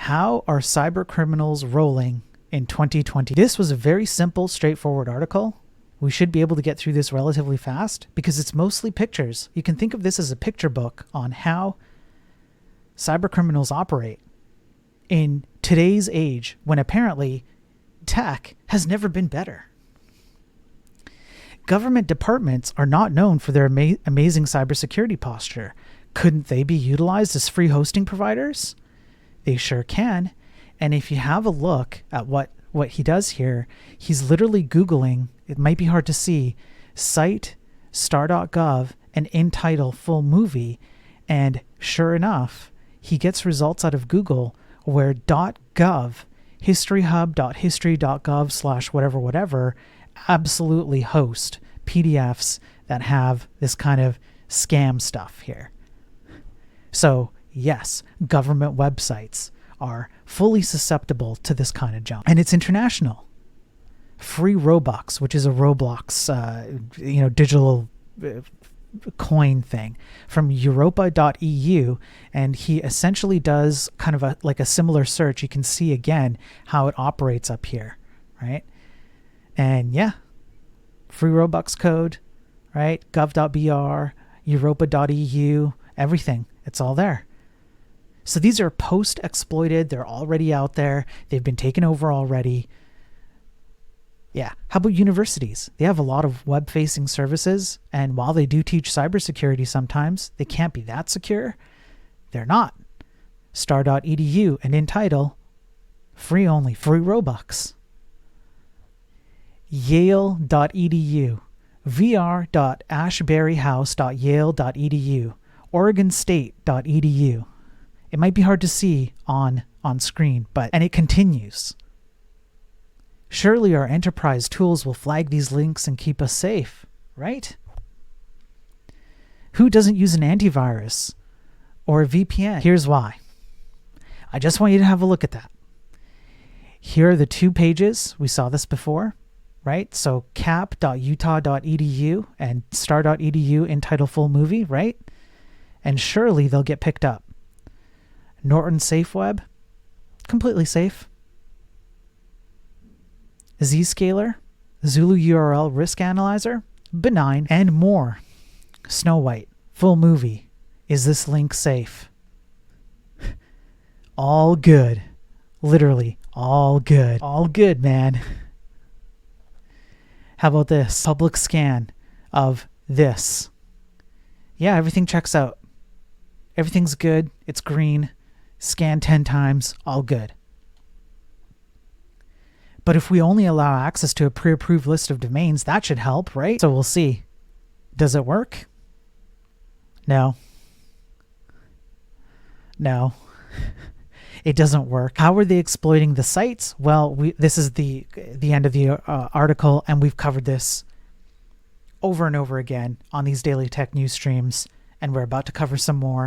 How are cyber criminals rolling in 2020? This was a very simple, straightforward article. We should be able to get through this relatively fast because it's mostly pictures. You can think of this as a picture book on how cyber criminals operate in today's age when apparently tech has never been better. Government departments are not known for their amazing cybersecurity posture. Couldn't they be utilized as free hosting providers? They sure can. And if you have a look at what he does here, he's literally Googling, it might be hard to see, cite star.gov and in title full movie. And sure enough, he gets results out of Google where .gov, historyhub.history.gov/ whatever, absolutely host PDFs that have this kind of scam stuff here. So yes, government websites are fully susceptible to this kind of junk. And it's international. Free Robux, which is a Roblox, digital coin thing from europa.eu, and he essentially does kind of like a similar search. You can see again how it operates up here, right? And yeah, free Robux code, right? gov.br, europa.eu, everything. It's all there. So these are post-exploited. They're already out there. They've been taken over already. Yeah. How about universities? They have a lot of web-facing services, and while they do teach cybersecurity sometimes, they can't be that secure. They're not. Star.edu and in title, free only, free Robux. Yale.edu, vr.ashburyhouse.yale.edu, OregonState.edu. It might be hard to see on screen, and it continues. Surely our enterprise tools will flag these links and keep us safe, right? Who doesn't use an antivirus or a VPN? Here's why. I just want you to have a look at that. Here are the two pages. We saw this before, right? So cap.utah.edu and star.edu in title full movie, right? And surely they'll get picked up. Norton SafeWeb, completely safe. Zscaler, Zulu URL Risk Analyzer, benign, and more. Snow White, full movie. Is this link safe? All good. Literally, all good. All good, man. How about this? Public scan of this. Yeah, everything checks out. Everything's good. It's green. Scan 10 times. All good. But if we only allow access to a pre-approved list of domains, that should help, right? So we'll see. Does it work? No. No. It doesn't work. How are they exploiting the sites? Well, this is the end of the article, and we've covered this over and over again on these daily tech news streams, and we're about to cover some more.